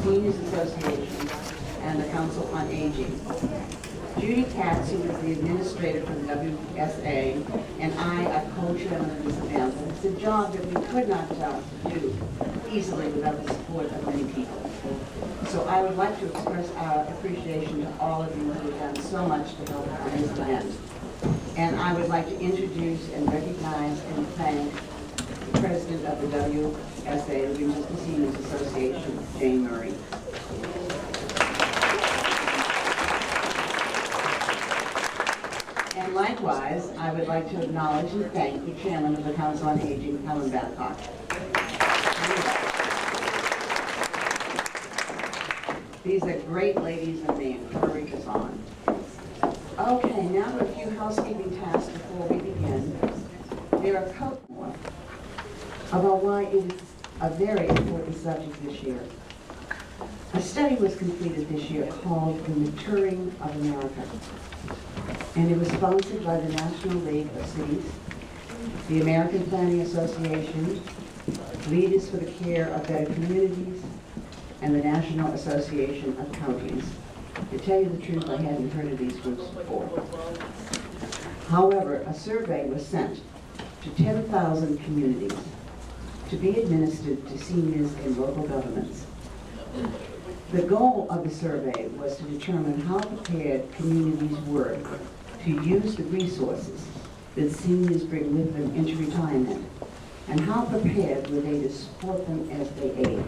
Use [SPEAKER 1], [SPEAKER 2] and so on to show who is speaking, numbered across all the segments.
[SPEAKER 1] Seniors Association and the Council on Aging. Judy Katz, who is the administrator for the WSA, and I are co-chairman of this event. It's a job that we could not do easily without the support of many people. So I would like to express our appreciation to all of you who have done so much to help on this event. And I would like to introduce and recognize and thank the president of the WSA, the Regional Seniors Association, Jane Murray. And likewise, I would like to acknowledge and thank the chairman of the Council on Aging, Helen Babcock. These are great ladies and they encourage us on. Okay, now a few housekeeping tasks before we begin. There are a couple more about why it is a very important subject this year. A study was completed this year called The Maturing of America, and it was sponsored by the National League of Cities, the American Planning Association, Leaders for the Care of Better Communities, and the National Association of Counties. To tell you the truth, I hadn't heard of these groups before. However, a survey was sent to 10,000 communities to be administered to seniors in local governments. The goal of the survey was to determine how prepared communities were to use the resources that seniors bring with them into retirement, and how prepared were they to support them as they aged.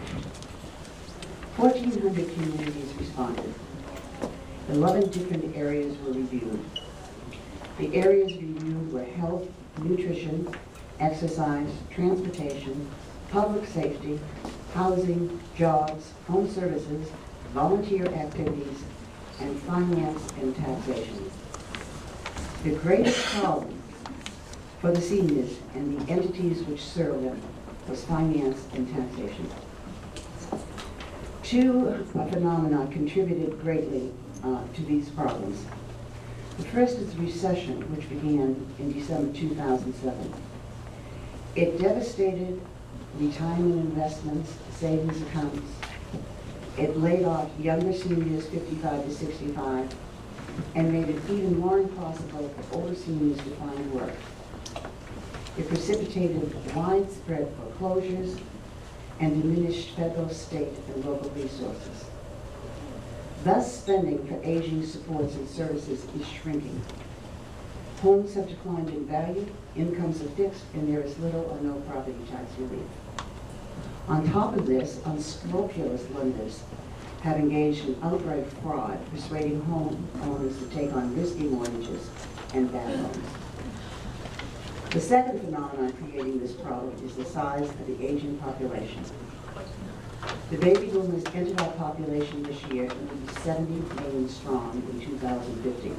[SPEAKER 1] 1,400 communities responded. 11 different areas were reviewed. The areas reviewed were health, nutrition, exercise, transportation, public safety, housing, jobs, home services, volunteer activities, and finance and taxation. The greatest problem for the seniors and the entities which serve them was finance and taxation. Two phenomena contributed greatly to these problems. The first is the recession, which began in December 2007. It devastated retirement investments, savings accounts. It laid off younger seniors 55 to 65 and made it even more impossible for older seniors to find work. It precipitated widespread foreclosures and diminished federal, state, and local resources. Thus, spending for aging supports and services is shrinking. Homes have declined in value, incomes are fixed, and there is little or no property tax relief. On top of this, unscrupulous lenders have engaged in outright fraud, persuading homeowners to take on risky mortgages and bad loans. The second phenomenon creating this problem is the size of the aging population. The baby boomers entered our population this year and will be 70 million strong in 2050.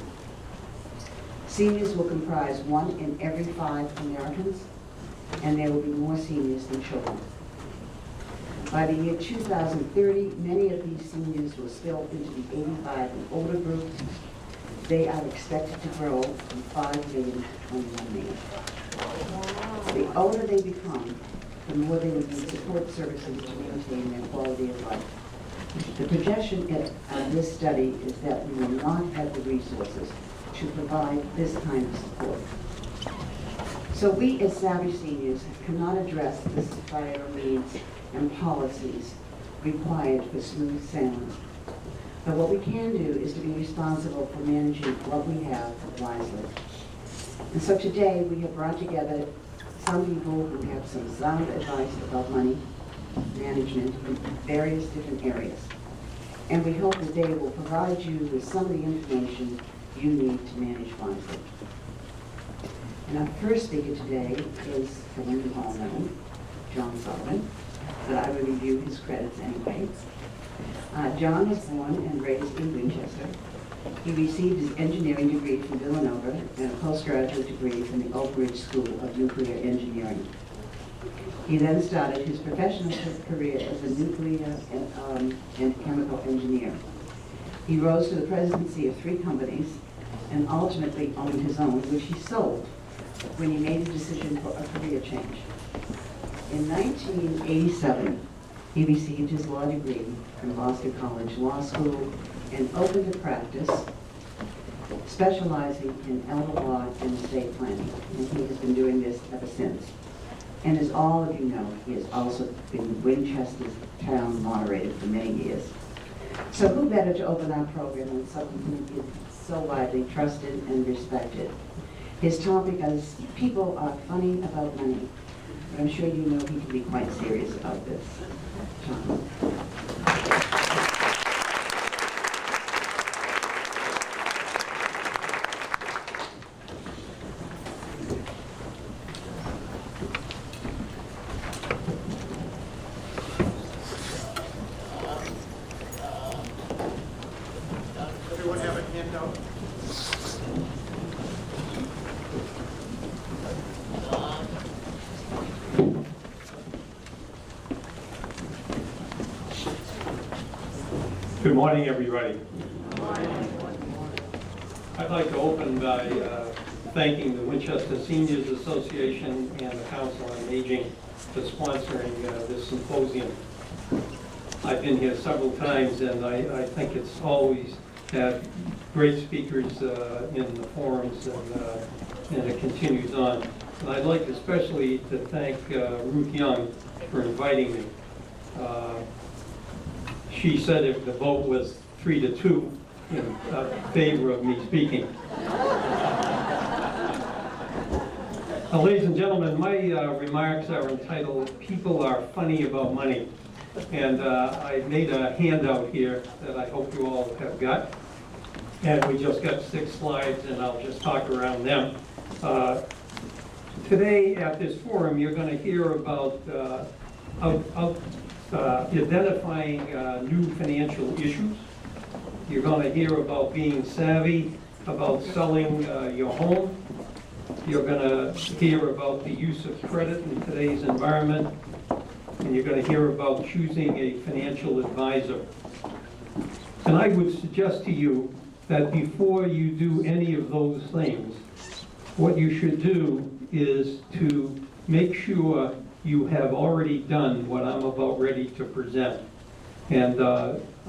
[SPEAKER 1] Seniors will comprise 1 in every 5 Americans, and there will be more seniors than children. By the year 2030, many of these seniors will spill into the 85 and older group. They are expected to grow from 5 million to 21 million. The older they become, the more they will need support services to maintain their quality of life. The projection of this study is that we will not have the resources to provide this kind of support. So we as savvy seniors cannot address the societal needs and policies required for smooth sailing. But what we can do is to be responsible for managing what we have wisely. And so today we have brought together some people who have some sound advice about money management in various different areas. And we hope that they will provide you with some of the information you need to manage wisely. And our first speaker today is, for you all know, John Sullivan, but I will review his credits anyway. John was born and raised in Winchester. He received his engineering degree from Villanova and a postgraduate degree from the Oak Ridge School of Nuclear Engineering. He then started his professional career as a nuclear and chemical engineer. He rose to the presidency of 3 companies and ultimately owned his own, which he sold when he made a decision for a career change. In 1987, He received his law degree from Boston College Law School and opened a practice specializing in elder law and estate planning. And he has been doing this ever since. And as all of you know, he has also been Winchester's town moderator for many years. So who better to open our program than someone who is so widely trusted and respected? His topic is people are funny about money. But I'm sure you know he can be quite serious about this. John.
[SPEAKER 2] Everyone have a handout?
[SPEAKER 3] Good morning, everybody. I'd like to open by thanking the Winchester Seniors Association and the Council on Aging for sponsoring this symposium. I've been here several times, and I think it's always had great speakers in the forums, and it continues on. And I'd like especially to thank Ruth Young for inviting me. She said if the vote was 3-2 in favor of me speaking. Ladies and gentlemen, my remarks are entitled, People Are Funny About Money. And I made a handout here that I hope you all have got. And we just got 6 slides, and I'll just talk around them. Today at this forum, you're going to hear about identifying new financial issues. You're going to hear about being savvy about selling your home. You're going to hear about the use of credit in today's environment. And you're going to hear about choosing a financial advisor. And I would suggest to you that before you do any of those things, what you should do is to make sure you have already done what I'm about ready to present. And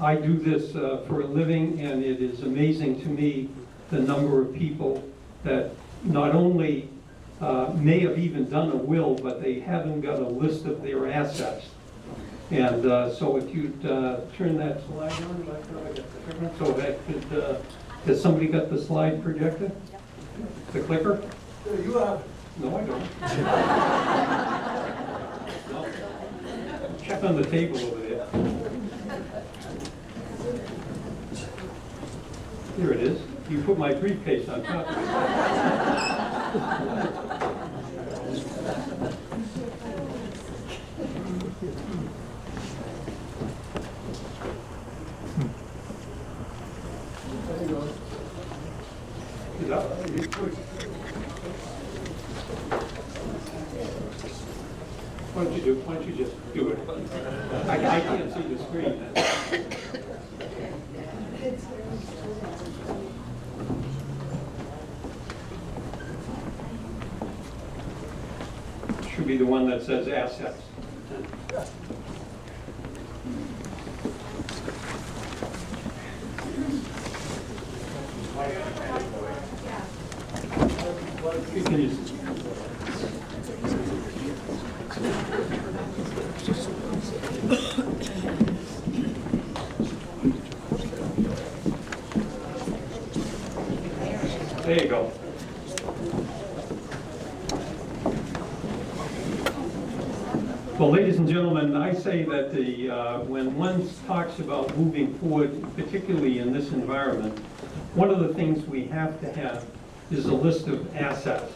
[SPEAKER 3] I do this for a living, and it is amazing to me the number of people that not only may have even done a will, but they haven't got a list of their assets. And so if you'd turn that slide on, so that could, has somebody got the slide projected? The clicker?
[SPEAKER 2] You have.
[SPEAKER 3] No, I don't. No. Check on the table over there. Here it is. You put my briefcase on top of it. Why don't you just do it? I can't see the screen. Should be the one that says assets. Can you see? There you go. Well, ladies and gentlemen, I say that when one talks about moving forward, particularly in this environment, one of the things we have to have is a list of assets.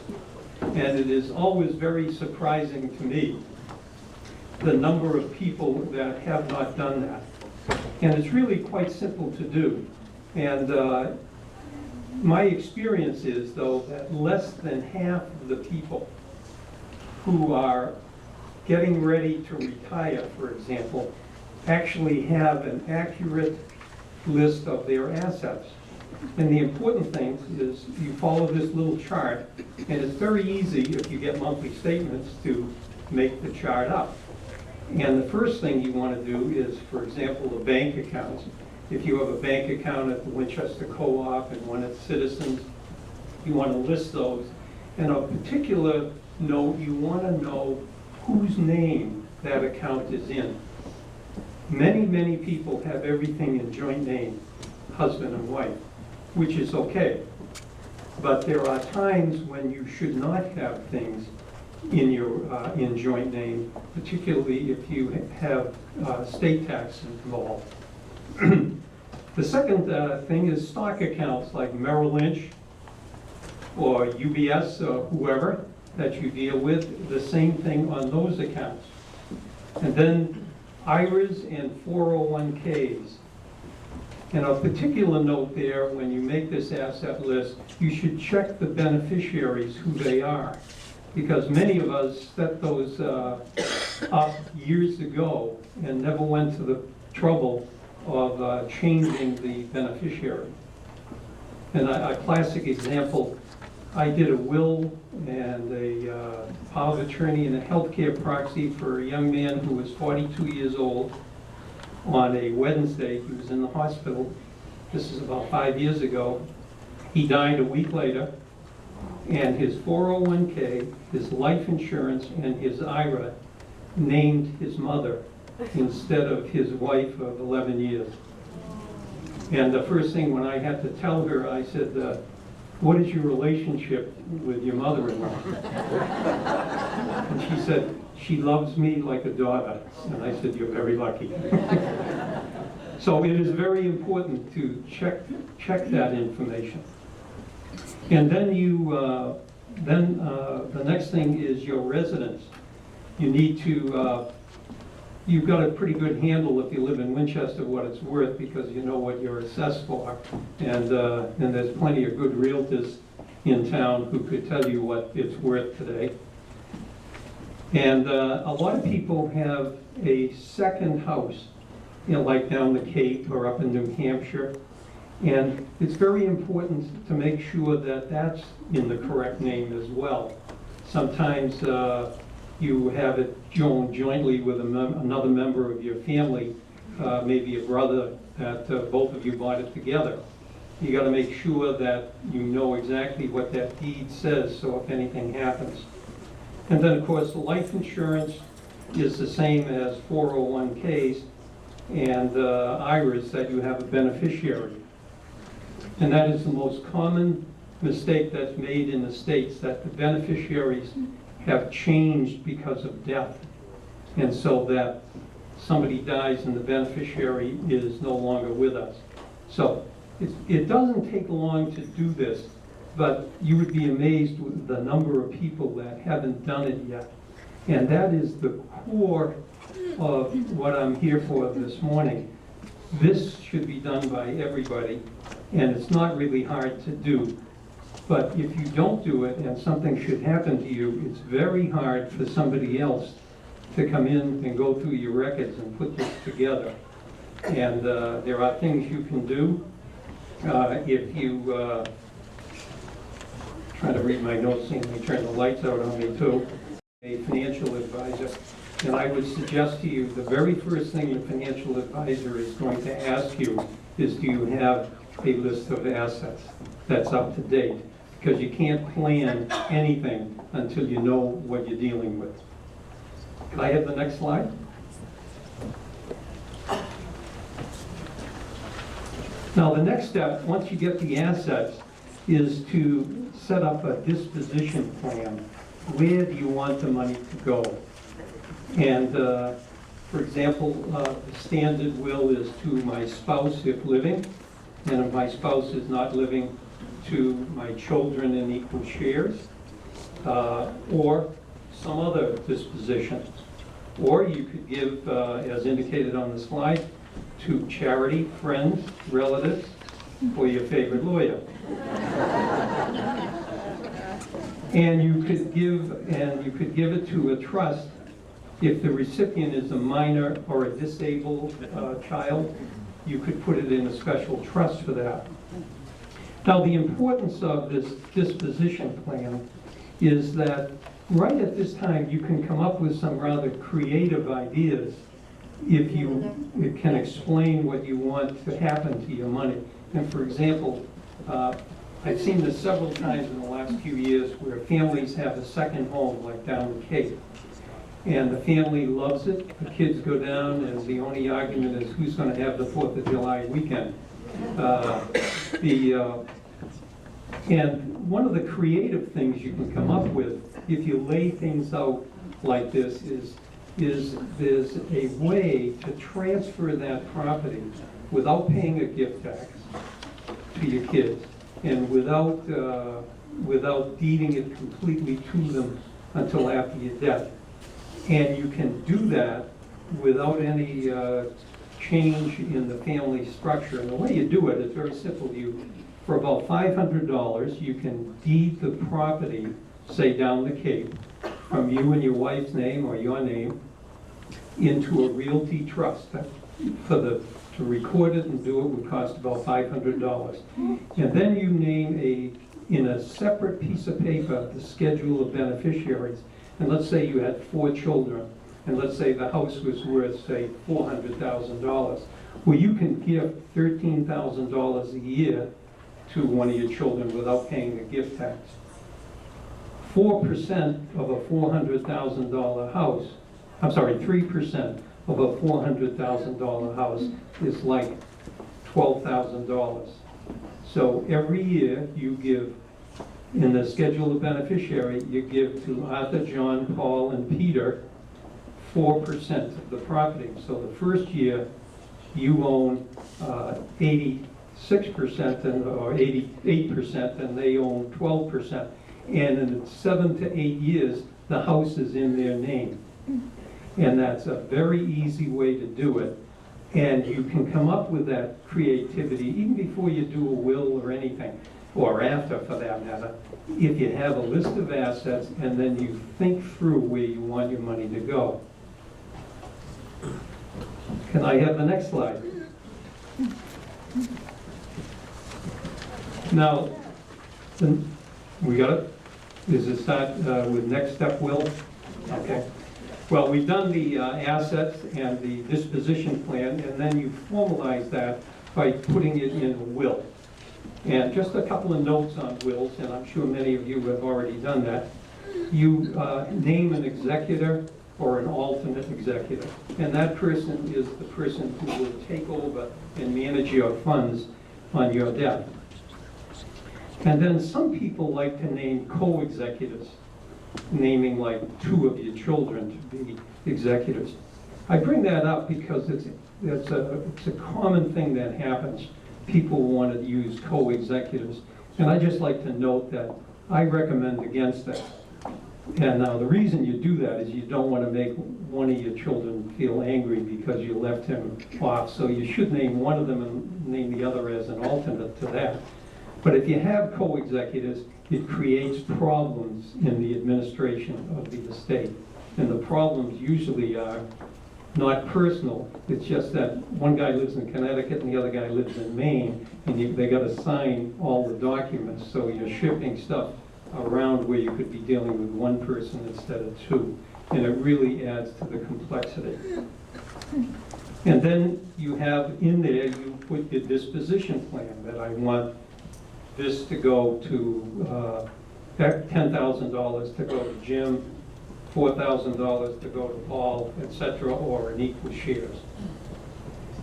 [SPEAKER 3] And it is always very surprising to me the number of people that have not done that. And it's really quite simple to do. And my experience is, though, that less than half of the people who are getting ready to retire, for example, actually have an accurate list of their assets. And the important thing is you follow this little chart, and it's very easy if you get monthly statements to make the chart up. And the first thing you want to do is, for example, the bank accounts. If you have a bank account at the Winchester Co-op and one at Citizens, you want to list those. And a particular note, you want to know whose name that account is in. Many, many people have everything in joint name, husband and wife, which is okay. But there are times when you should not have things in your in joint name, particularly if you have state tax involved. The second thing is stock accounts like Merrill Lynch or UBS or whoever that you deal with, the same thing on those accounts. And then IRAs and 401ks. And a particular note there, when you make this asset list, you should check the beneficiaries, who they are. Because many of us set those up years ago and never went to the trouble of changing the beneficiary. And a classic example, I did a will and a power of attorney and a healthcare proxy for a young man who was 42 years old. On a Wednesday, he was in the hospital. This is about 5 years ago. He died a week later, and his 401k, his life insurance, and his IRA named his mother instead of his wife of 11 years. And the first thing when I had to tell her, I said, what is your relationship with your mother-in-law? And she said, she loves me like a daughter. And I said, you're very lucky. So it is very important to check that information. And then the next thing is your residence. You need to, you've got a pretty good handle if you live in Winchester what it's worth, because you know what you're assessed for. And there's plenty of good realtors in town who could tell you what it's worth today. And a lot of people have a second house, you know, like down the Cape or up in New Hampshire. And it's very important to make sure that that's in the correct name as well. Sometimes you have it jointly with another member of your family, maybe a brother, that both of you bought it together. You got to make sure that you know exactly what that deed says, so if anything happens. And then, of course, the life insurance is the same as 401ks and IRAs, that you have a beneficiary. And that is the most common mistake that's made in the States, that the beneficiaries have changed because of death. And so that somebody dies and the beneficiary is no longer with us. So it doesn't take long to do this, but you would be amazed with the number of people that haven't done it yet. And that is the core of what I'm here for this morning. This should be done by everybody, and it's not really hard to do. But if you don't do it and something should happen to you, it's very hard for somebody else to come in and go through your records and put this together. And there are things you can do. If you try to read my notes, and they turn the lights out on me too, a financial advisor. And I would suggest to you, the very first thing the financial advisor is going to ask you is, do you have a list of assets that's up to date? Because you can't plan anything until you know what you're dealing with. Can I have the next slide? Now, the next step, once you get the assets, is to set up a disposition plan. Where do you want the money to go? And for example, the standard will is to my spouse if living, and if my spouse is not living, to my children in equal shares, or some other disposition. Or you could give, as indicated on the slide, to charity, friends, relatives, or your favorite lawyer. And you could give it to a trust if the recipient is a minor or a disabled child. You could put it in a special trust for that. Now, the importance of this disposition plan is that right at this time, you can come up with some rather creative ideas if you can explain what you want to happen to your money. And for example, I've seen this several times in the last few years where families have a second home, like down the Cape. And the family loves it, the kids go down, and the only argument is who's going to have the 4th of July weekend. And one of the creative things you can come up with, if you lay things out like this, is there's a way to transfer that property without paying a gift tax to your kids, and without deeding it completely to them until after your death. And you can do that without any change in the family structure. And the way you do it is very simple. For about $500, you can deed the property, say down the Cape, from you and your wife's name or your name, into a realty trust. To record it and do it would cost about $500. And then you name in a separate piece of paper, the schedule of beneficiaries. And let's say you had 4 children, and let's say the house was worth, say, $400,000. Well, you can give $13,000 a year to one of your children without paying a gift tax. 4% of a $400,000 house, I'm sorry, 3% of a $400,000 house is like $12,000. So every year you give, in the schedule of beneficiary, you give to Arthur, John, Paul, and Peter 4% of the property. So the first year you own 86% or 88%, and they own 12%. And in 7 to 8 years, the house is in their name. And that's a very easy way to do it. And you can come up with that creativity even before you do a will or anything, or after for that matter, if you have a list of assets and then you think through where you want your money to go. Can I have the next slide? Now, we got it? Does it start with next step will? Okay. Well, we've done the assets and the disposition plan, and then you formalize that by putting it in a will. And just a couple of notes on wills, and I'm sure many of you have already done that. You name an executor or an alternate executor, and that person is the person who will take over and manage your funds on your death. And then some people like to name co-executors, naming like 2 of your children to be executors. I bring that up because it's a common thing that happens. People want to use co-executors. And I just like to note that I recommend against that. And now the reason you do that is you don't want to make one of your children feel angry because you left him off. So you should name one of them and name the other as an alternate to that. But if you have co-executors, it creates problems in the administration of the estate. And the problems usually are not personal. It's just that one guy lives in Connecticut and the other guy lives in Maine, and they got to sign all the documents. So you're shipping stuff around where you could be dealing with one person instead of 2. And it really adds to the complexity. And then you have in there, you put your disposition plan that I want this to go to $10,000 to go to Jim, $4,000 to go to Paul, etc., or in equal shares.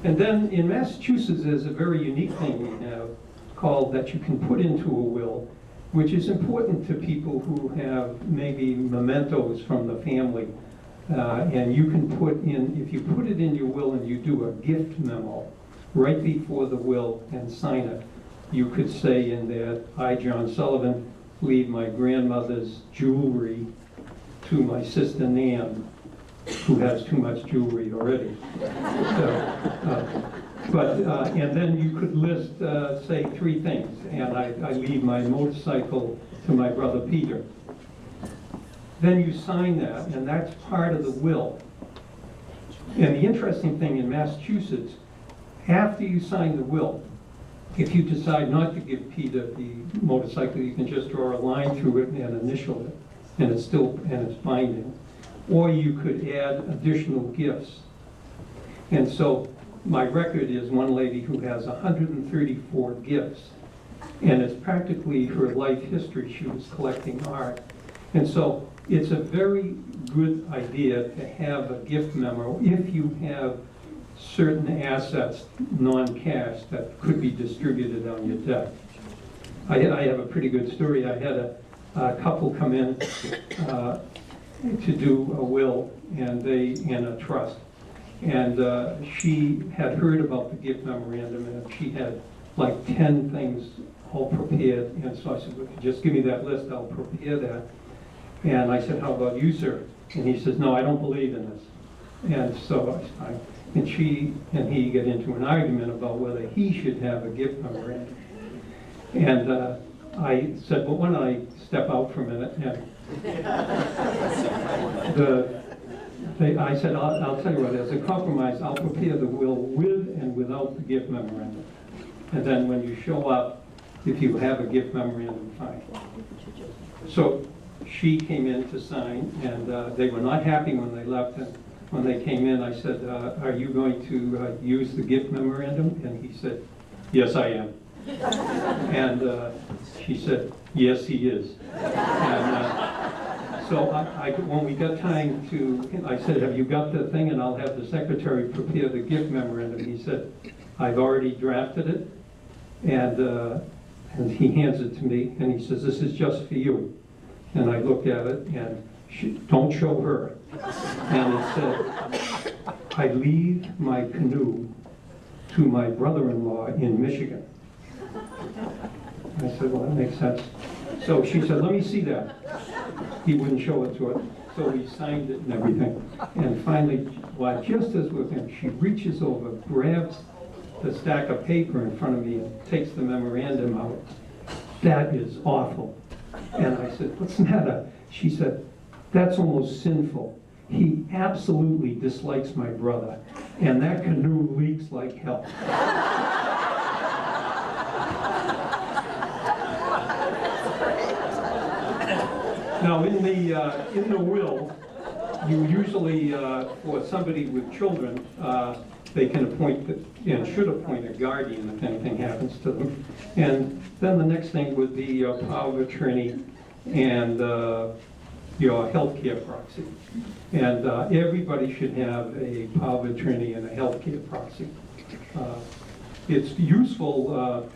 [SPEAKER 3] And then in Massachusetts, there's a very unique thing we have called that you can put into a will, which is important to people who have maybe mementos from the family. And you can put in, if you put it in your will and you do a gift memo right before the will and sign it, you could say in there, I, John Sullivan, leave my grandmother's jewelry to my sister Nan, who has too much jewelry already. And then you could list, say, 3 things. And I leave my motorcycle to my brother Peter. Then you sign that, and that's part of the will. And the interesting thing in Massachusetts, after you sign the will, if you decide not to give Peter the motorcycle, you can just draw a line through it and initial it. and it's binding. Or you could add additional gifts. And so my record is one lady who has 134 gifts. And it's practically her life history. She was collecting art. And so it's a very good idea to have a gift memo if you have certain assets, non-cash, that could be distributed on your deck. I have a pretty good story. I had a couple come in to do a will and a trust. And she had heard about the gift memorandum, and she had like 10 things all prepared. And so I said, well, just give me that list, I'll prepare that. And I said, how about you, sir? And he says, no, I don't believe in this. And so he get into an argument about whether he should have a gift memorandum. And I said, well, why don't I step out for a minute? And I said, I'll tell you what, as a compromise, I'll prepare the will with and without the gift memorandum. And then when you show up, if you have a gift memorandum, fine. So she came in to sign, and they were not happy when they left. And when they came in, I said, are you going to use the gift memorandum? And he said, yes, I am. And she said, yes, he is. And so when we got time to, I said, have you got the thing? And I'll have the secretary prepare the gift memorandum. He said, I've already drafted it. And he hands it to me, and he says, this is just for you. And I looked at it, and don't show her. And it said, I leave my canoe to my brother-in-law in Michigan. I said, well, that makes sense. So she said, let me see that. He wouldn't show it to her. So we signed it and everything. And finally, just as we're finished, she reaches over, grabs the stack of paper in front of me and takes the memorandum out. That is awful. And I said, what's the matter? She said, that's almost sinful. He absolutely dislikes my brother, and that canoe leaks like hell. Now, in the will, you usually, for somebody with children, they can appoint and should appoint a guardian if anything happens to them. And then the next thing would be your power of attorney and your health care proxy. And everybody should have a power of attorney and a health care proxy. It's useful,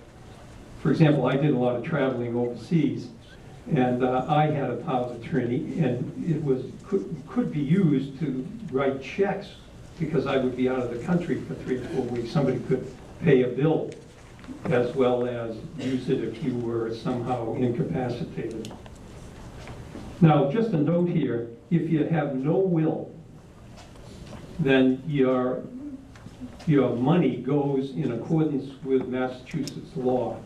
[SPEAKER 3] for example, I did a lot of traveling overseas, and I had a power of attorney, and it could be used to write checks, because I would be out of the country for 3 or 4 weeks. Somebody could pay a bill as well as use it if you were somehow incapacitated. Now, just a note here, if you have no will, then your money goes in accordance with Massachusetts law.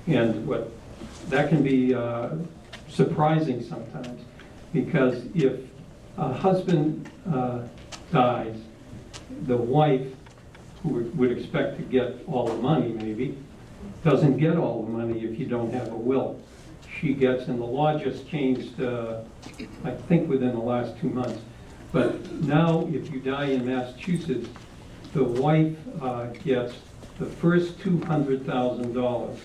[SPEAKER 3] And that can be surprising sometimes, because if a husband dies, the wife, who would expect to get all the money maybe, doesn't get all the money if you don't have a will. She gets, and the law just changed, I think within the last 2 months. But now, if you die in Massachusetts, the wife gets the first $200,000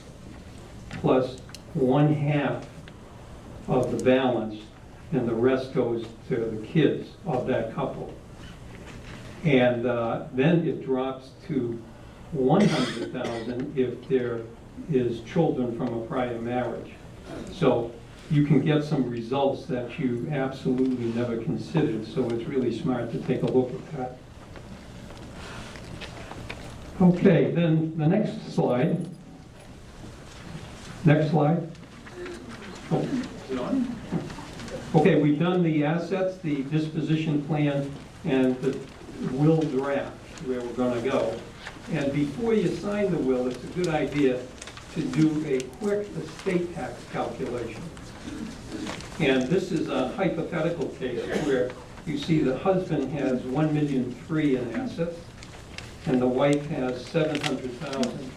[SPEAKER 3] plus 1/2 of the balance, and the rest goes to the kids of that couple. And then it drops to $100,000 if there is children from a prior marriage. So you can get some results that you absolutely never considered, so it's really smart to take a look at that. Okay, then the next slide. Next slide. Oh. Okay, we've done the assets, the disposition plan, and the will draft, where we're going to go. And before you sign the will, it's a good idea to do a quick estate tax calculation. And this is a hypothetical case where you see the husband has $1.3 million in assets, and the wife has $700,000,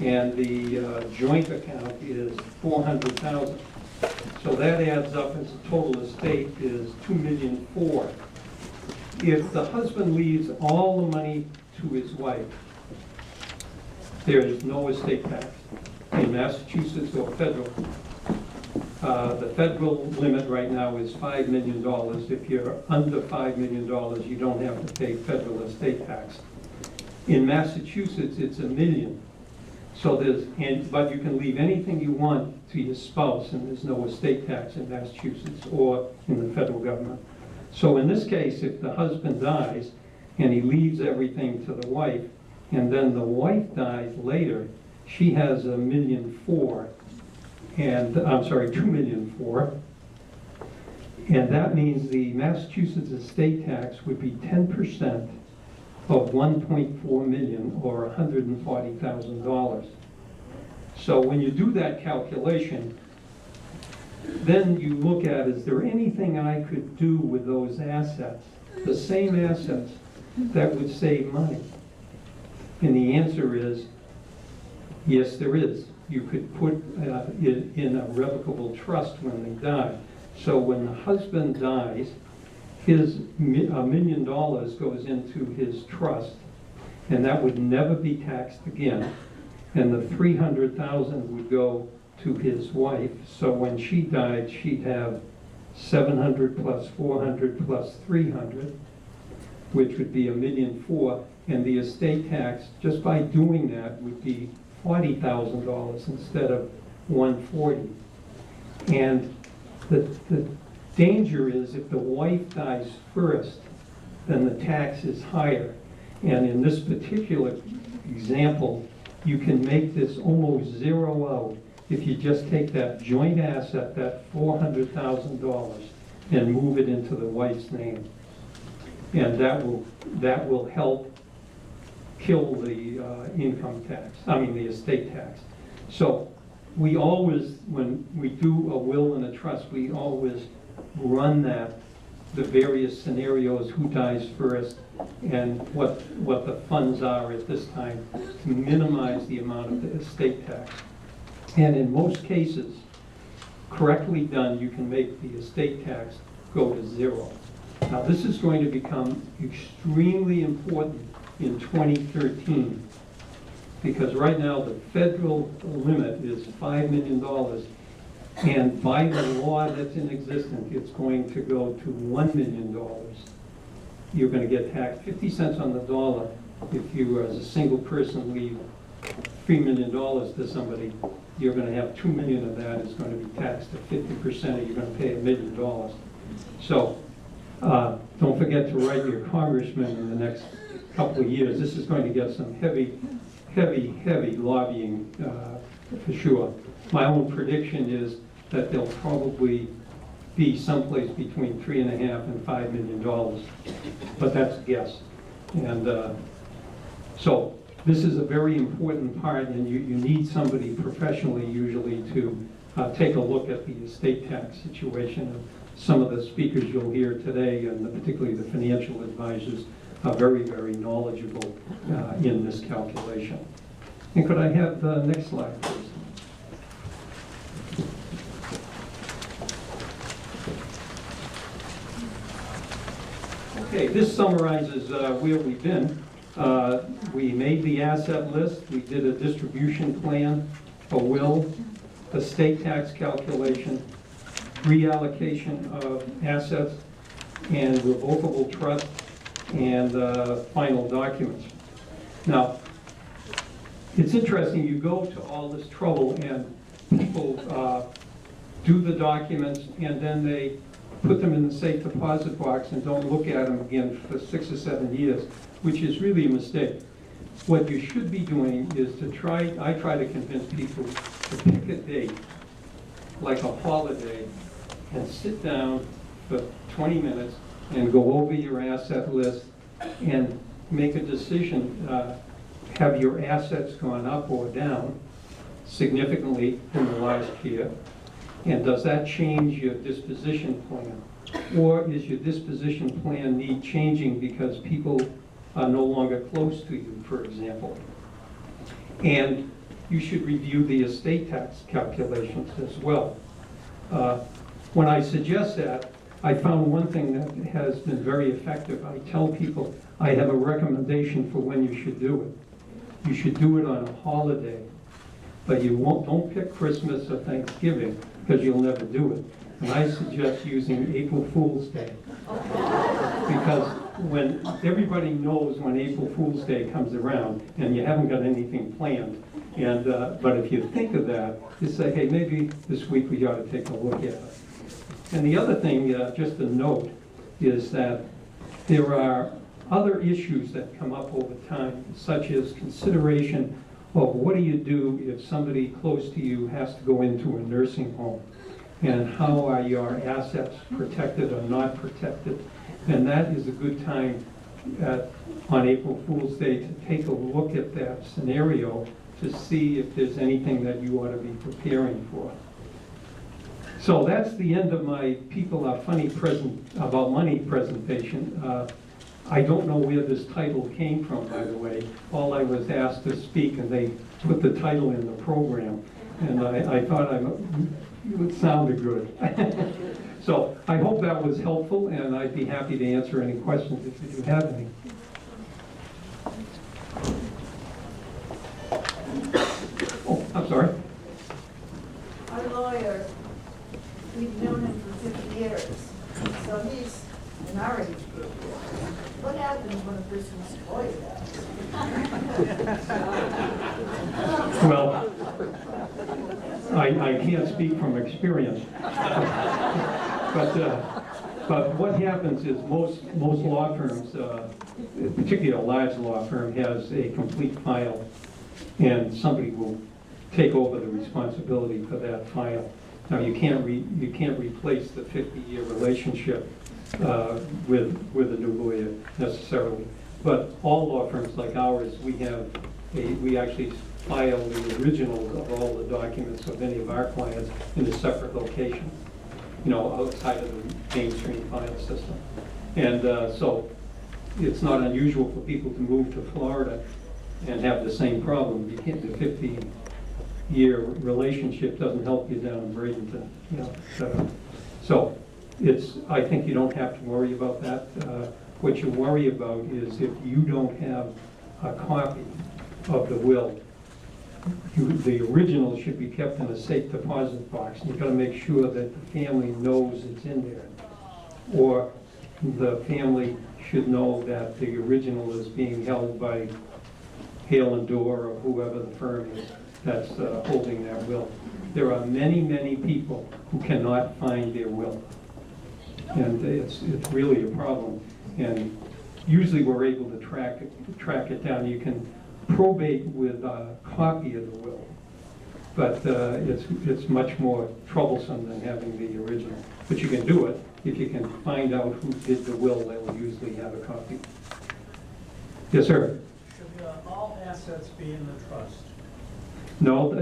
[SPEAKER 3] and the joint account is $400,000. So that adds up as a total estate is $2,400,000. If the husband leaves all the money to his wife, there is no estate tax in Massachusetts or federal. The federal limit right now is $5 million. If you're under $5 million, you don't have to pay federal estate tax. In Massachusetts, it's $1 million. So but you can leave anything you want to your spouse, and there's no estate tax in Massachusetts or in the federal government. So in this case, if the husband dies and he leaves everything to the wife, and then the wife dies later, she has $1,400,000, and I'm sorry, $2,400,000, and that means the Massachusetts estate tax would be 10% of $1.4 million, or $140,000. So when you do that calculation, then you look at, is there anything I could do with those assets, the same assets, that would save money? And the answer is, yes, there is. You could put it in a revocable trust when they die. So when the husband dies, his $1 million goes into his trust, and that would never be taxed again. And the $300,000 would go to his wife. So when she died, she'd have $700 plus $400 plus $300, which would be $1,400,000. And the estate tax, just by doing that, would be $40,000 instead of $140,000. And the danger is if the wife dies first, then the tax is higher. And in this particular example, you can make this almost zero out if you just take that joint asset, that $400,000, and move it into the wife's name. And that will help kill the income tax, the estate tax. So we always, when we do a will and a trust, we always run the various scenarios, who dies first, and what the funds are at this time to minimize the amount of the estate tax. And in most cases, correctly done, you can make the estate tax go to zero. Now, this is going to become extremely important in 2013, because right now the federal limit is $5 million, and by the law that's in existence, it's going to go to $1 million. You're going to get taxed 50 cents on the dollar if you, as a single person, leave $3 million to somebody. You're going to have $2 million of that is going to be taxed at 50%, or you're going to pay $1 million. So don't forget to write your congressman in the next couple of years. This is going to get some heavy lobbying for sure. My own prediction is that there'll probably be someplace between $3.5 and $5 million, but that's a guess. And so this is a very important part, and you need somebody professionally usually to take a look at the estate tax situation. Some of the speakers you'll hear today, and particularly the financial advisors, are very, very knowledgeable in this calculation. And could I have the next slide, please? Okay, this summarizes where we've been. We made the asset list, we did a distribution plan, a will, estate tax calculation, reallocation of assets, and revocable trust, and final documents. Now, it's interesting, you go to all this trouble and people do the documents and then they put them in the safe deposit box and don't look at them again for 6 or 7 years, which is really a mistake. What you should be doing is I try to convince people to pick a date, like a holiday, and sit down for 20 minutes and go over your asset list and make a decision. Have your assets gone up or down significantly in the last year? And does that change your disposition plan? Or is your disposition plan need changing because people are no longer close to you, for example? And you should review the estate tax calculations as well. When I suggest that, I found one thing that has been very effective. I tell people, I have a recommendation for when you should do it. You should do it on a holiday, but don't pick Christmas or Thanksgiving, because you'll never do it. And I suggest using April Fool's Day. Because when everybody knows when April Fool's Day comes around and you haven't got anything planned, and but if you think of that, you say, hey, maybe this week we ought to take a look at it. And the other thing, just a note, is that there are other issues that come up over time, such as consideration of what do you do if somebody close to you has to go into a nursing home, and how are your assets protected or not protected. And that is a good time on April Fool's Day to take a look at that scenario to see if there's anything that you ought to be preparing for. So that's the end of my People Are Funny about money presentation. I don't know where this title came from, by the way. All I was asked to speak, and they put the title in the program, and I thought it sounded good. So I hope that was helpful, and I'd be happy to answer any questions if you have any. Oh, I'm sorry.
[SPEAKER 4] Our lawyer, we've known him for 50 years, so he's in our age group. What happens when a person's lawyer dies?
[SPEAKER 3] Well, I can't speak from experience. But what happens is most law firms, particularly a large law firm, has a complete file, and somebody will take over the responsibility for that file. Now, you can't replace the 50-year relationship with a new lawyer necessarily. But all law firms like ours, we actually file the originals of all the documents of any of our clients in a separate location, outside of the mainstream file system. And so it's not unusual for people to move to Florida and have the same problem. The 50-year relationship doesn't help you down in Bradenton. So I think you don't have to worry about that. What you worry about is if you don't have a copy of the will, the original should be kept in a safe deposit box. You've got to make sure that the family knows it's in there. Or the family should know that the original is being held by Hale and Dorr or whoever the firm is that's holding that will. There are many, many people who cannot find their will. And it's really a problem. And usually we're able to track it down. You can probate with a copy of the will, but it's much more troublesome than having the original. But you can do it if you can find out who did the will. They will usually have a copy. Yes, sir.
[SPEAKER 2] Should all assets be in the trust?
[SPEAKER 3] No,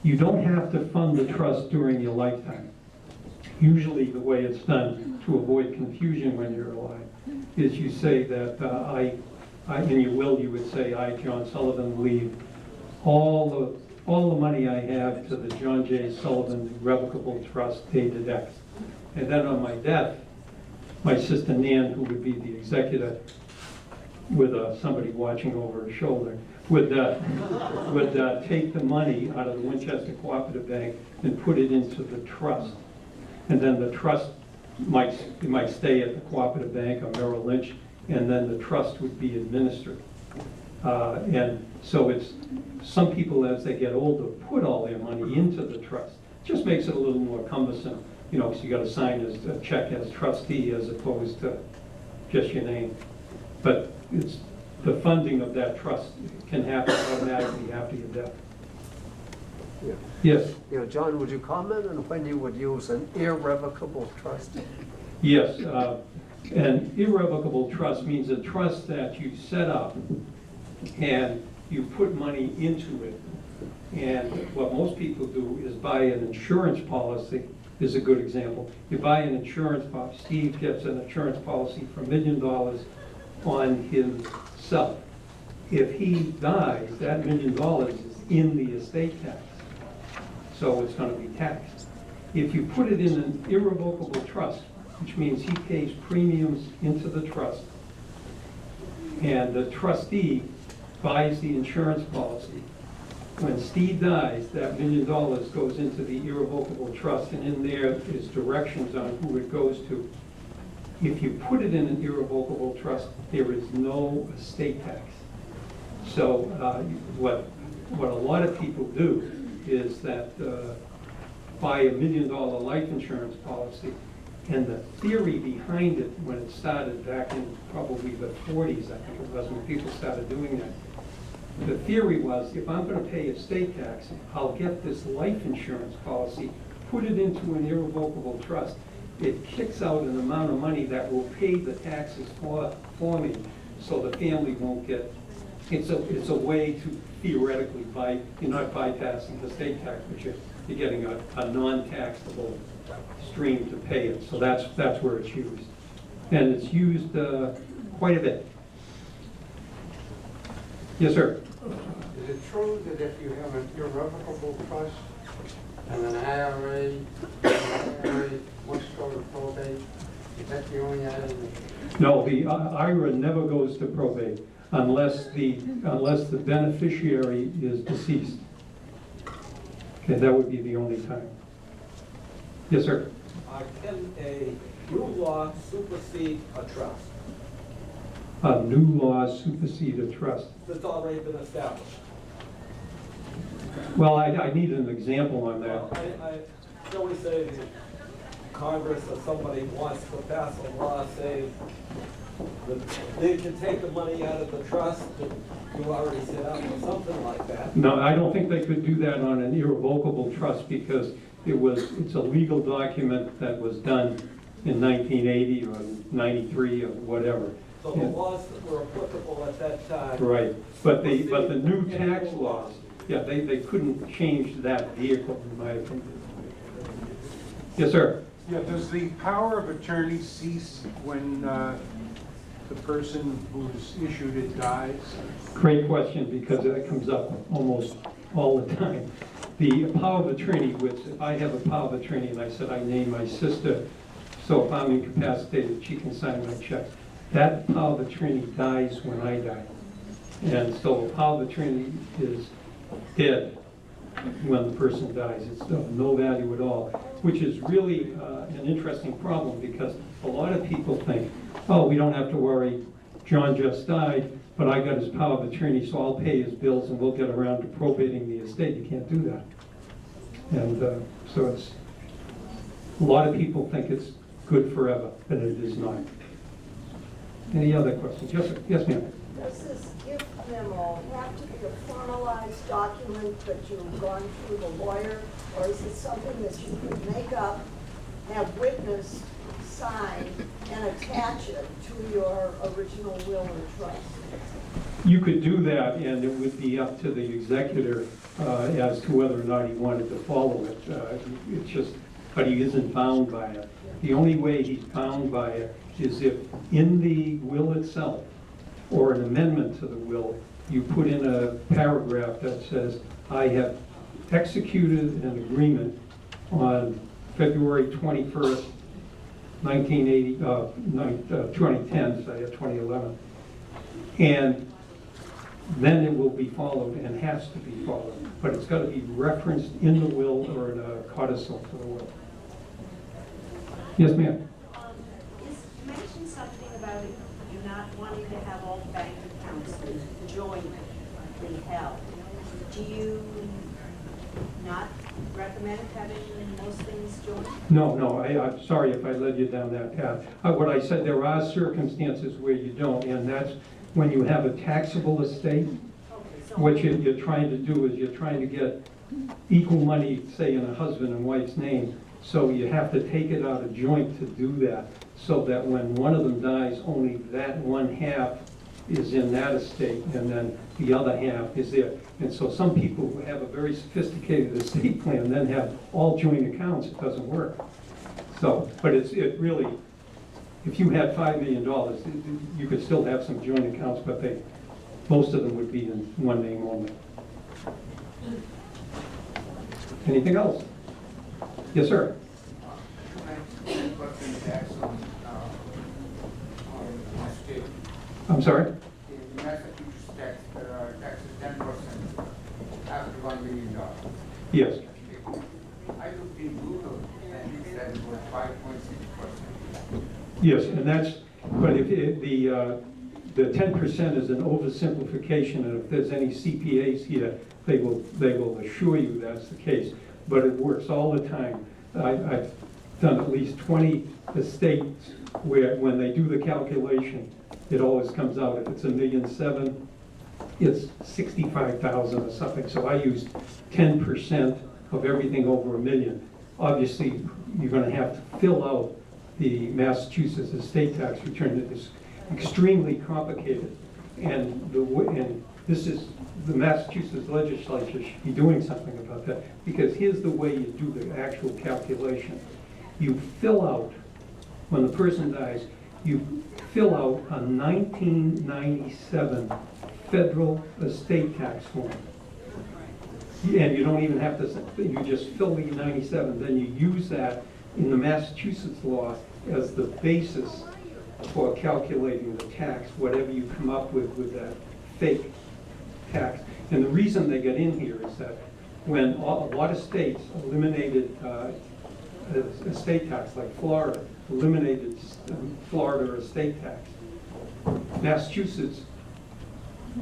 [SPEAKER 3] you don't have to fund the trust during your lifetime. Usually the way it's done to avoid confusion when you're alive is you say that in your will you would say, I, John Sullivan, leave all the money I have to the John J. Sullivan Irrevocable Trust dated X. And then on my death, my sister Nan, who would be the executor with somebody watching over her shoulder, would take the money out of the Winchester Cooperative Bank and put it into the trust. And then the trust might stay at the Cooperative Bank or Merrill Lynch, and then the trust would be administered. And so it's, some people as they get older put all their money into the trust. It just makes it a little more cumbersome, because you got to sign a check as trustee as opposed to just your name. But it's the funding of that trust can happen automatically after your death.
[SPEAKER 5] Yeah.
[SPEAKER 3] Yes.
[SPEAKER 5] John, would you comment on when you would use an irrevocable trust?
[SPEAKER 3] Yes. An irrevocable trust means a trust that you set up and you put money into it. And what most people do is buy an insurance policy. Is a good example. You buy an insurance policy. Steve gets an insurance policy for $1 million on himself. If he dies, that $1 million is in the estate tax. So it's going to be taxed. If you put it in an irrevocable trust, which means he pays premiums into the trust, and the trustee buys the insurance policy. When Steve dies, that $1 million goes into the irrevocable trust, and in there is directions on who it goes to. If you put it in an irrevocable trust, there is no estate tax. So what a lot of people do is that buy $1 million life insurance policy, and the theory behind it, when it started back in probably the 40s, I think it was, when people started doing that, the theory was, if I'm going to pay estate tax, I'll get this life insurance policy, put it into an irrevocable trust. It kicks out an amount of money that will pay the taxes for me, so the family won't get. It's a way to theoretically you're not bypassing the estate tax, but you're getting a non-taxable stream to pay it. So that's where it's used, and it's used quite a bit. Yes, sir.
[SPEAKER 6] Is it true that if you have an irrevocable trust and an IRA must go to probate? Is that the only item?
[SPEAKER 3] No, the IRA never goes to probate unless the beneficiary is deceased. Okay, that would be the only time. Yes, sir.
[SPEAKER 7] Can a new law supersede a trust
[SPEAKER 3] A new law supersede a trust.
[SPEAKER 7] that's already been established?
[SPEAKER 3] Well, I need an example on that.
[SPEAKER 7] I always say that Congress or somebody wants to pass a law saying that they can take the money out of the trust that you already set up or something like that.
[SPEAKER 3] No, I don't think they could do that on an irrevocable trust because it's a legal document that was done in 1980 or 93 or whatever.
[SPEAKER 7] So the laws that were applicable at that time.
[SPEAKER 3] Right, but the new tax laws, yeah, they couldn't change that vehicle, in my opinion. Yes, sir.
[SPEAKER 8] Yeah, does the power of attorney cease when the person who's issued it dies?
[SPEAKER 3] Great question, because that comes up almost all the time. The power of attorney, which if I have a power of attorney and I said I name my sister, so if I'm incapacitated, she can sign my check. That power of attorney dies when I die. And so a power of attorney is dead when the person dies. It's of no value at all, which is really an interesting problem because a lot of people think, oh, we don't have to worry, John just died, but I got his power of attorney, so I'll pay his bills and we'll get around to probating the estate. You can't do that. And so it's, a lot of people think it's good forever, but it is not. Any other questions? Yes, sir. Yes, ma'am.
[SPEAKER 4] Does this gift memo have to be a formalized document that you've gone through the lawyer, or is it something that you could make up, have witnessed, sign, and attach it to your original will or trust?
[SPEAKER 3] You could do that, and it would be up to the executor as to whether or not he wanted to follow it. It's just, but he isn't bound by it. The only way he's bound by it is if in the will itself, or an amendment to the will, you put in a paragraph that says, I have executed an agreement on February 21st, 2010, say 2011, and then it will be followed and has to be followed. But it's got to be referenced in the will or in a codicil to the will. Yes, ma'am.
[SPEAKER 9] You mentioned something about you not wanting to have all bank accounts jointly held. Do you not recommend having most things joint?
[SPEAKER 3] No, I'm sorry if I led you down that path. What I said, there are circumstances where you don't, and that's when you have a taxable estate.
[SPEAKER 9] Okay, so
[SPEAKER 3] What you're trying to do is you're trying to get equal money, say, in a husband and wife's name. So you have to take it out of joint to do that, so that when one of them dies, only that one half is in that estate, and then the other half is there. And so some people who have a very sophisticated estate plan then have all joint accounts. It doesn't work. So, but it really, if you had $5 million, you could still have some joint accounts, but most of them would be in one name only. Anything else? Yes, sir.
[SPEAKER 6] 10% tax on my state.
[SPEAKER 3] I'm sorry?
[SPEAKER 6] In Massachusetts, tax is 10% after $1 million.
[SPEAKER 3] Yes.
[SPEAKER 6] I looked in Google and it said it was 5.6%.
[SPEAKER 3] Yes, and that's, but if the 10% is an oversimplification, and if there's any CPAs here, they will assure you that's the case. But it works all the time. I've done at least 20 estates where when they do the calculation, it always comes out. If it's $1.7 million, it's 65,000 or something. So I used 10% of everything over $1 million. Obviously, you're going to have to fill out the Massachusetts estate tax return. It is extremely complicated, and this is the Massachusetts legislature should be doing something about that, because here's the way you do the actual calculation. You fill out, when the person dies, you fill out a 1997 federal estate tax form. And you don't even have to, you just fill the 97, then you use that in the Massachusetts law as the basis for calculating the tax, whatever you come up with that fake tax. And the reason they get in here is that when a lot of states eliminated estate tax, like Florida, eliminated Florida estate tax, Massachusetts,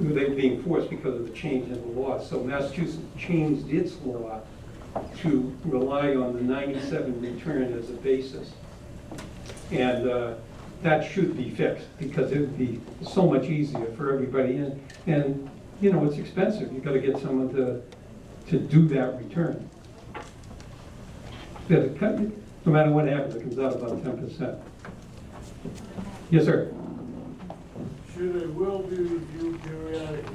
[SPEAKER 3] they were being forced because of the change in the law. So Massachusetts changed its law to rely on the 97 return as a basis. And that should be fixed, because it would be so much easier for everybody. And you know, it's expensive. You've got to get someone to do that return. No matter what happens, it comes out about 10%. Yes, sir.
[SPEAKER 2] Should a will be reviewed periodically?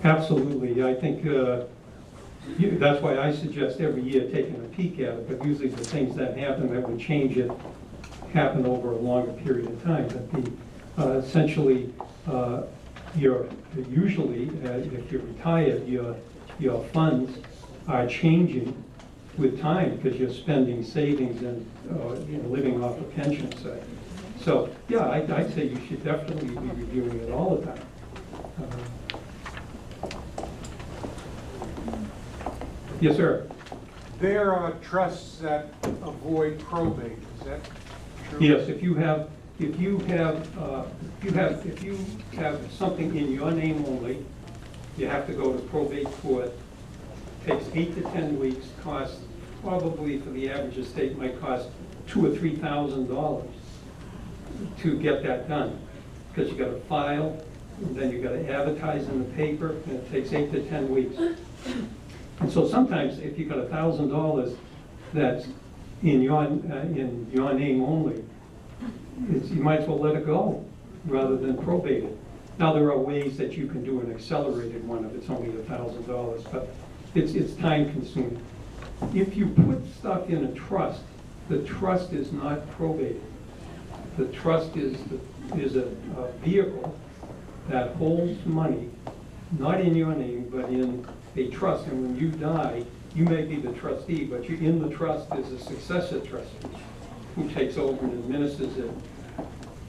[SPEAKER 3] Absolutely. I think that's why I suggest every year taking a peek at it, but usually the things that happen that would change it happen over a longer period of time. But essentially, usually, if you're retired, your funds are changing with time because you're spending savings and living off a pension, say. So, yeah, I'd say you should definitely be reviewing it all the time. Yes, sir.
[SPEAKER 8] There are trusts that avoid probate, is that true?
[SPEAKER 3] Yes, if you have something in your name only, you have to go to probate court. Takes 8 to 10 weeks, costs probably for the average estate might cost $2,000 or $3,000 to get that done, because you got to file, and then you got to advertise in the paper, and it takes 8 to 10 weeks. And so sometimes, if you got $1,000 that's in your name only, you might as well let it go rather than probate it. Now, there are ways that you can do an accelerated one if it's only $1,000, but it's time consuming. If you put stuff in a trust, the trust is not probated. The trust is a vehicle that holds money, not in your name, but in a trust. And when you die, you may be the trustee, but in the trust is a successor trustee who takes over and administers it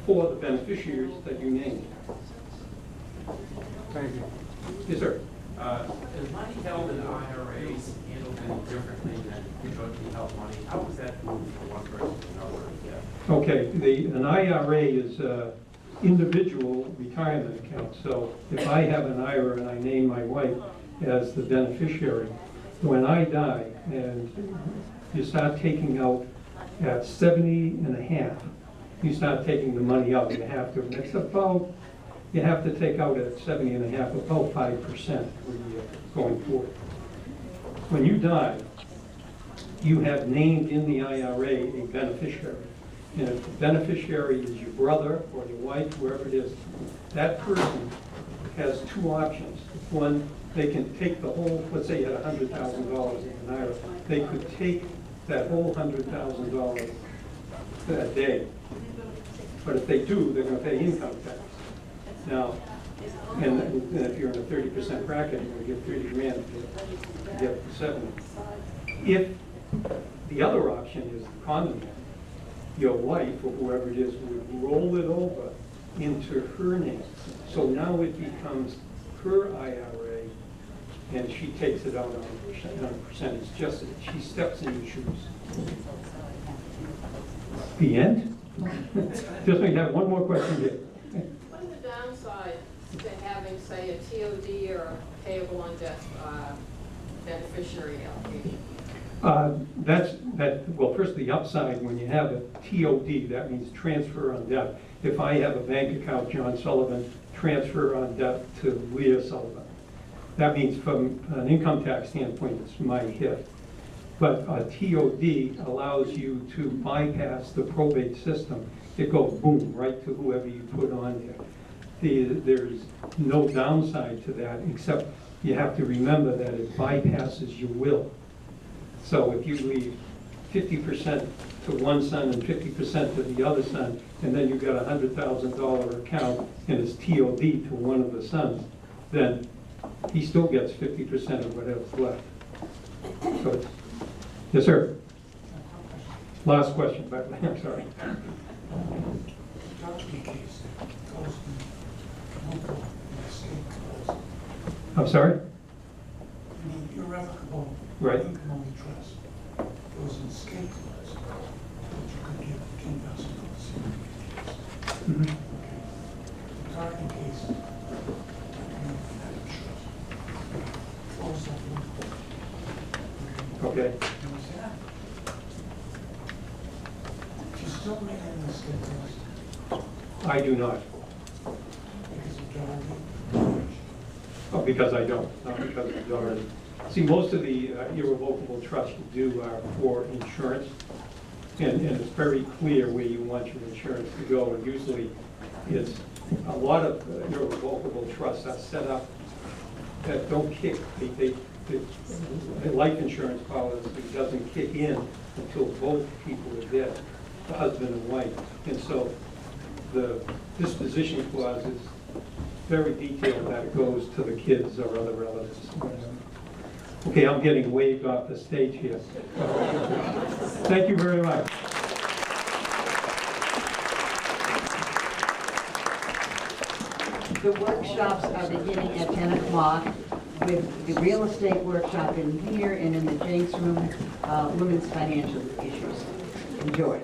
[SPEAKER 3] for the beneficiaries that you named.
[SPEAKER 8] Thank you.
[SPEAKER 3] Yes, sir.
[SPEAKER 10] Is money held in IRAs handled any differently than jointly held money? How was that moved from one person to another? Yeah.
[SPEAKER 3] Okay, an IRA is individual retirement account. So if I have an IRA and I name my wife as the beneficiary, when I die and you start taking out at 70 and a half, you start taking the money out. You have to, and it's about, you have to take out at 70 and a half, about 5% per year going forward. When you die, you have named in the IRA a beneficiary. And if the beneficiary is your brother or your wife, whoever it is, that person has two options. One, they can take the whole, let's say you had $100,000 in an IRA, they could take that whole $100,000 that day. But if they do, they're going to pay income tax. Now, and if you're in a 30% bracket, you're going to get 30 grand to get 70. If The other option is the common one. Your wife, or whoever it is, would roll it over into her name. So now it becomes her IRA, and she takes it out on a percentage, just that she steps in your shoes. The end? Just we have one more question here.
[SPEAKER 11] What are the downsides to having, say, a TOD or a payable on death beneficiary allocation?
[SPEAKER 3] Well, first, the upside, when you have a TOD, that means transfer on death. If I have a bank account, John Sullivan, transfer on death to Leah Sullivan. That means from an income tax standpoint, it's my hit. But a TOD allows you to bypass the probate system. It goes boom, right to whoever you put on there. There's no downside to that, except you have to remember that it bypasses your will. So if you leave 50% to one son and 50% to the other son, and then you've got a $100,000 account and it's TOD to one of the sons, then he still gets 50% of whatever's left. So it's, yes, sir. Last question, but I'm sorry. I'm sorry?
[SPEAKER 12] Irrevocable
[SPEAKER 3] Right.
[SPEAKER 12] income only trust goes in escape clause, but you could give $10,000 in
[SPEAKER 3] Mhm.
[SPEAKER 12] the Carton case, that trust falls that loophole.
[SPEAKER 3] Okay.
[SPEAKER 12] You understand? You still bring in the escape clause
[SPEAKER 3] I do not.
[SPEAKER 12] because of Dorothy.
[SPEAKER 3] Oh, because I don't, not because of Dorothy. See, most of the irrevocable trusts you do are for insurance, and it's very clear where you want your insurance to go. And usually, it's a lot of irrevocable trusts are set up that don't kick. The life insurance policy doesn't kick in until both people are dead, the husband and wife. And so the disposition clause is very detailed that it goes to the kids or other relatives. Okay, I'm getting waved off the stage here. Thank you very much.
[SPEAKER 1] The workshops are beginning at 10 o'clock with the real estate workshop in here and in the Jenks room, women's financial issues. Enjoy.